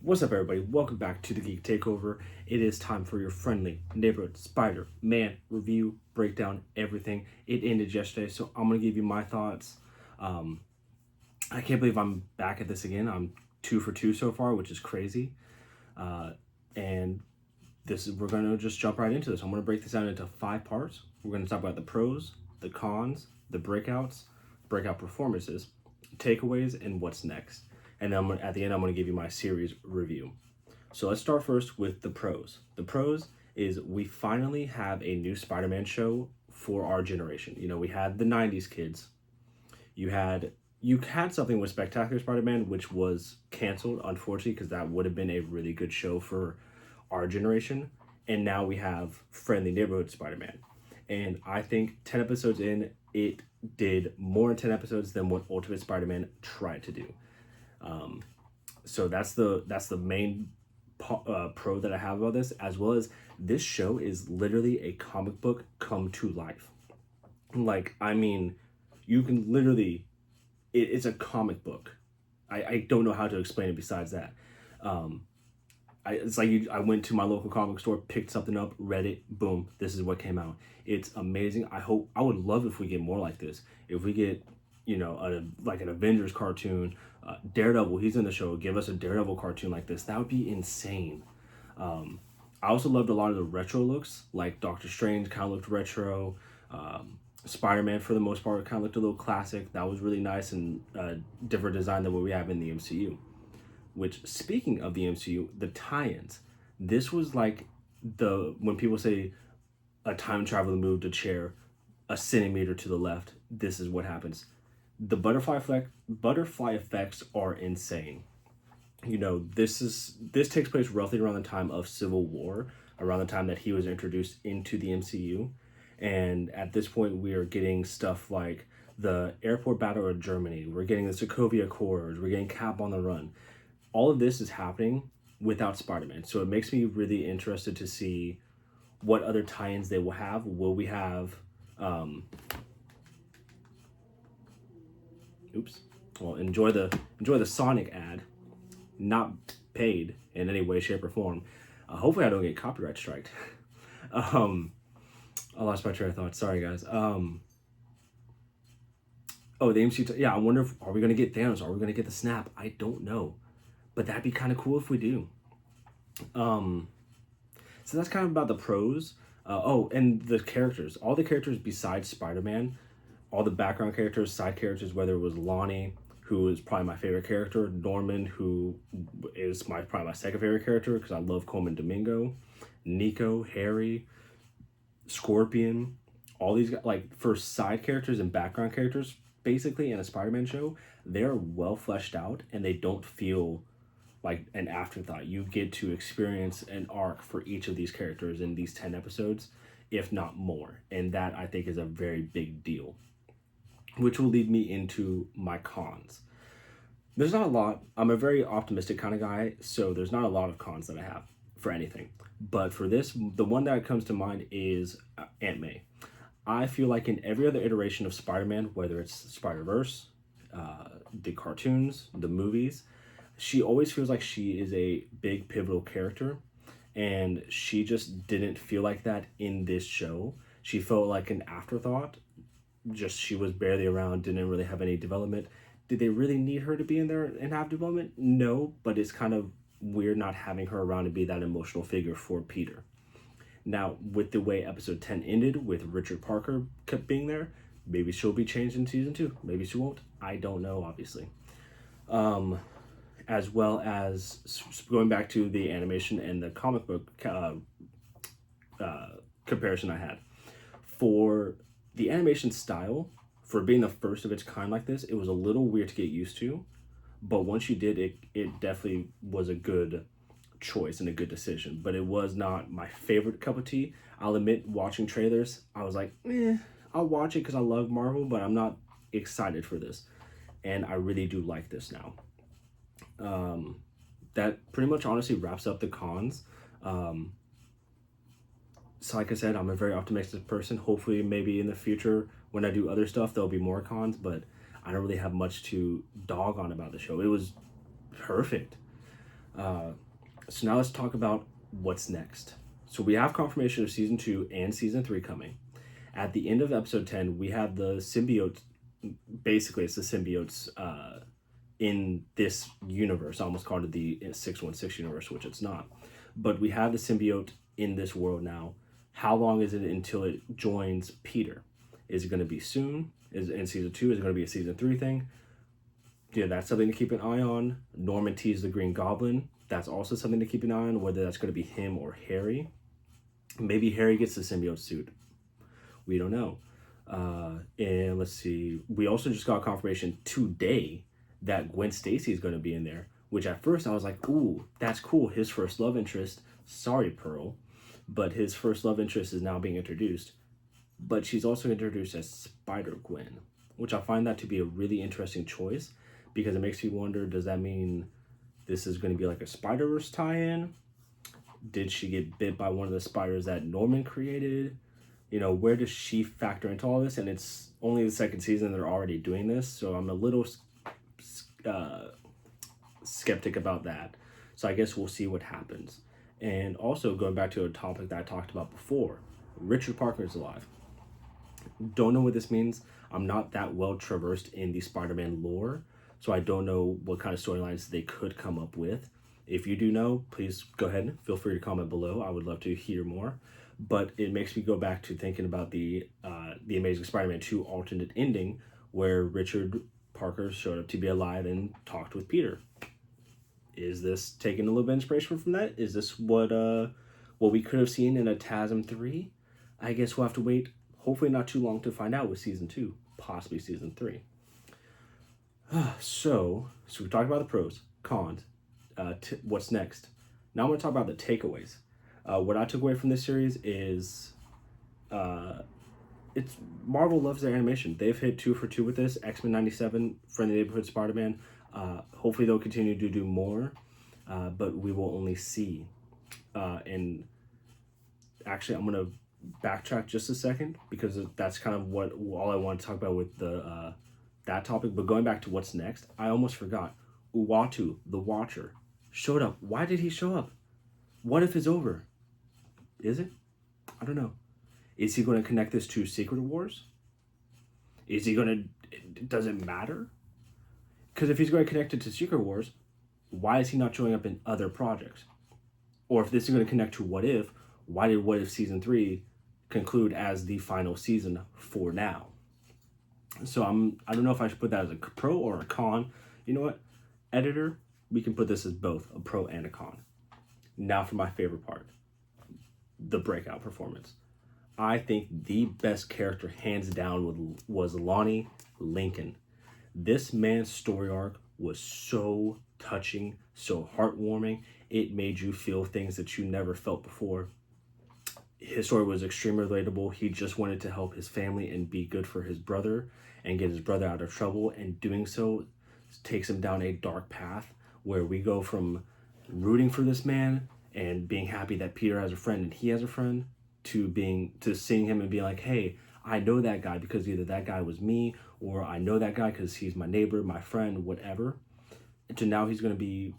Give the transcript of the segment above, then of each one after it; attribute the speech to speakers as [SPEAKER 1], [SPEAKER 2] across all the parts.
[SPEAKER 1] What's up, everybody? Welcome back to the Geek Takeover. It is time for your friendly neighborhood Spider-Man review, breakdown, everything. It ended yesterday, so I'm going to give you my thoughts. I can't believe I'm back at this again. I'm 2 for 2 so far, which is crazy. And we're going to just jump right into this. I'm going to break this down into 5 parts. We're going to talk about the pros, the cons, the breakouts, breakout performances, takeaways, and what's next. And then at the end, I'm going to give you my series review. So let's start first with the pros. The pros is we finally have a new Spider-Man show for our generation. You know, we had the 90s kids. You had something with Spectacular Spider-Man, which was canceled, unfortunately, because that would have been a really good show for our generation. And now we have Friendly Neighborhood Spider-Man. And I think 10 episodes in, it did more in 10 episodes than what Ultimate Spider-Man tried to do. So that's the main pro that I have about this, as well as this show is literally a comic book come to life. Like, I mean, you can literally, it's a comic book. I don't know how to explain it besides that. It's like I went to my local comic store, picked something up, read it, boom, this is what came out. It's amazing. I would love if we get more like this. If we get, you know, like an Avengers cartoon, Daredevil, he's in the show, give us a Daredevil cartoon like this. That would be insane. I also loved a lot of the retro looks, like Doctor Strange kind of looked retro. Spider-Man, for the most part, kind of looked a little classic. That was really nice and different design than what we have in the MCU. Which, speaking of the MCU, the tie-ins, this was like when people say a time traveler moved a chair a centimeter to the left, this is what happens. The butterfly effects are insane. You know, this takes place roughly around the time of Civil War, around the time that he was introduced into the MCU. And at this point, we are getting stuff like the airport battle of Germany. We're getting the Sokovia Accords. We're getting Cap on the Run. All of this is happening without Spider-Man. So it makes me really interested to see what other tie-ins they will have. Will we have... Well, enjoy the Sonic ad, not paid in any way, shape, or form. Hopefully I don't get copyright striked. I lost my train of thought. Sorry, guys. The MCU. Yeah, I wonder are we gonna get Thanos? Are we gonna get the snap? I don't know, but that'd be kind of cool if we do. So that's kind of about the pros. And the characters. All the characters besides Spider-Man, all the background characters, side characters, whether it was Lonnie, who is probably my favorite character, Norman, who is probably my second favorite character because I love Coleman Domingo, Nico, Harry, Scorpion, all these guys, like, for side characters and background characters, basically in a Spider-Man show, they're well fleshed out and they don't feel like an afterthought. You get to experience an arc for each of these characters in these 10 episodes, if not more. And that, I think, is a very big deal. Which will lead me into my cons. There's not a lot. I'm a very optimistic kind of guy, so there's not a lot of cons that I have for anything. But for this, the one that comes to mind is Aunt May. I feel like in every other iteration of Spider-Man, whether it's Spider-Verse, the cartoons, the movies, she always feels like she is a big pivotal character, and she just didn't feel like that in this show. She felt like an afterthought. Just she was barely around, didn't really have any development. Did they really need her to be in there and have development? No, but it's kind of weird not having her around to be that emotional figure for Peter. Now, with the way episode 10 ended, with Richard Parker kept being there, maybe she'll be changed in season 2. Maybe she won't. I don't know, obviously. As well as going back to the animation and the comic book comparison I had. For the animation style, for being the first of its kind like this, it was a little weird to get used to, but once you did, it definitely was a good choice and a good decision, but it was not my favorite cup of tea. I'll admit, watching trailers, I was like, I'll watch it because I love Marvel, but I'm not excited for this, and I really do like this now. That pretty much honestly wraps up the cons. So like I said, I'm a very optimistic person. Hopefully, maybe in the future, when I do other stuff, there'll be more cons, but I don't really have much to dog on about the show. It was perfect. So now let's talk about what's next. So we have confirmation of season 2 and season 3 coming. At the end of episode 10, we have the symbiote. Basically, it's the symbiotes in this universe. I almost called it the 616 universe, which it's not. But we have the symbiote in this world now. How long is it until it joins Peter? Is it going to be soon? Is it in season 2? Is it going to be a season 3 thing? Yeah, that's something to keep an eye on. Norman T's the Green Goblin. That's also something to keep an eye on, whether that's going to be him or Harry. Maybe Harry gets the symbiote suit. We don't know. And let's see. We also just got confirmation today that Gwen Stacy is going to be in there, which at first I was like, ooh, that's cool. His first love interest. Sorry, Pearl. But his first love interest is now being introduced. But she's also introduced as Spider-Gwen, which I find that to be a really interesting choice because it makes me wonder, does that mean this is going to be like a Spider-Verse tie-in? Did she get bit by one of the spiders that Norman created? You know, where does she factor into all this? And it's only the second season they're already doing this, so I'm a little skeptic about that. So I guess we'll see what happens. And also going back to a topic that I talked about before, Richard Parker is alive. Don't know what this means. I'm not that well traversed in the Spider-Man lore, so I don't know what kind of storylines they could come up with. If you do know, please go ahead. Feel free to comment below. I would love to hear more. But it makes me go back to thinking about the Amazing Spider-Man 2 alternate ending where Richard Parker showed up to be alive and talked with Peter. Is this taking a little bit of inspiration from that? Is this what we could have seen in a TASM 3? I guess we'll have to wait, hopefully not too long, to find out with season 2, possibly season 3. So we talked about the pros, cons, what's next. Now I'm going to talk about the takeaways. What I took away from this series is it's Marvel loves their animation. They've hit 2 for 2 with this. X-Men 97, Friendly Neighborhood Spider-Man. Hopefully they'll continue to do more, but we will only see. And actually, I'm going to backtrack just a second because that's kind of what all I want to talk about with the that topic. But going back to what's next, I almost forgot. Uatu, the Watcher, showed up. Why did he show up? What if it's over? Is it? I don't know. Is he going to connect this to Secret Wars? Is he going to... Does it matter? Because if he's going to connect it to Secret Wars, why is he not showing up in other projects? Or if this is going to connect to What If, why did What If Season 3 conclude as the final season for now? So I don't know if I should put that as a pro or a con. You know what? Editor, we can put this as both, a pro and a con. Now for my favorite part, the breakout performance. I think the best character, hands down, was Lonnie Lincoln. This man's story arc was so touching, so heartwarming. It made you feel things that you never felt before. His story was extremely relatable. He just wanted to help his family and be good for his brother and get his brother out of trouble. And doing so takes him down a dark path where we go from rooting for this man and being happy that Peter has a friend and he has a friend to seeing him and being like, hey, I know that guy because either that guy was me or I know that guy because he's my neighbor, my friend, whatever. And to now he's going to be,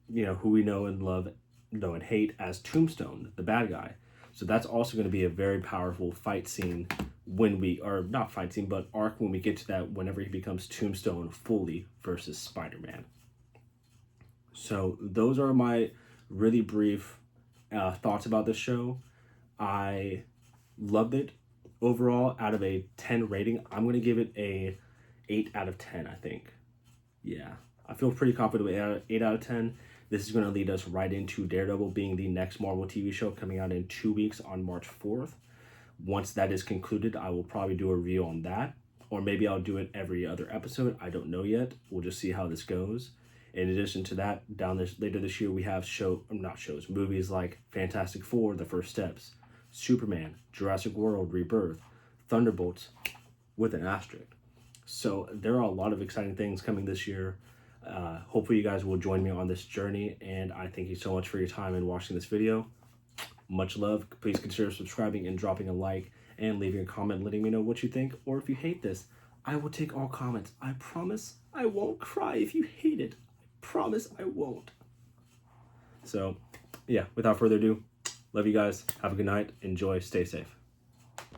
[SPEAKER 1] you know, who we know and love, know and hate as Tombstone, the bad guy. So that's also going to be a very powerful fight scene when we, or not fight scene, but arc when we get to that, whenever he becomes Tombstone fully versus Spider-Man. So those are my really brief thoughts about this show. I loved it. Overall, out of a 10 rating, I'm going to give it a 8 out of 10, I think. Yeah, I feel pretty confident with 8 out of 10. This is going to lead us right into Daredevil being the next Marvel TV show coming out in 2 weeks on March 4th. Once that is concluded, I will probably do a review on that. Or maybe I'll do it every other episode. I don't know yet. We'll just see how this goes. In addition to that, later this year, we have movies like Fantastic Four, The First Steps, Superman, Jurassic World, Rebirth, Thunderbolts, with an asterisk. So there are a lot of exciting things coming this year. Hopefully you guys will join me on this journey, and I thank you so much for your time in watching this video. Much love. Please consider subscribing and dropping a like and leaving a comment letting me know what you think, or if you hate this. I will take all comments. I promise I won't cry if you hate it. I promise I won't. So yeah, without further ado, love you guys. Have a good night. Enjoy. Stay safe.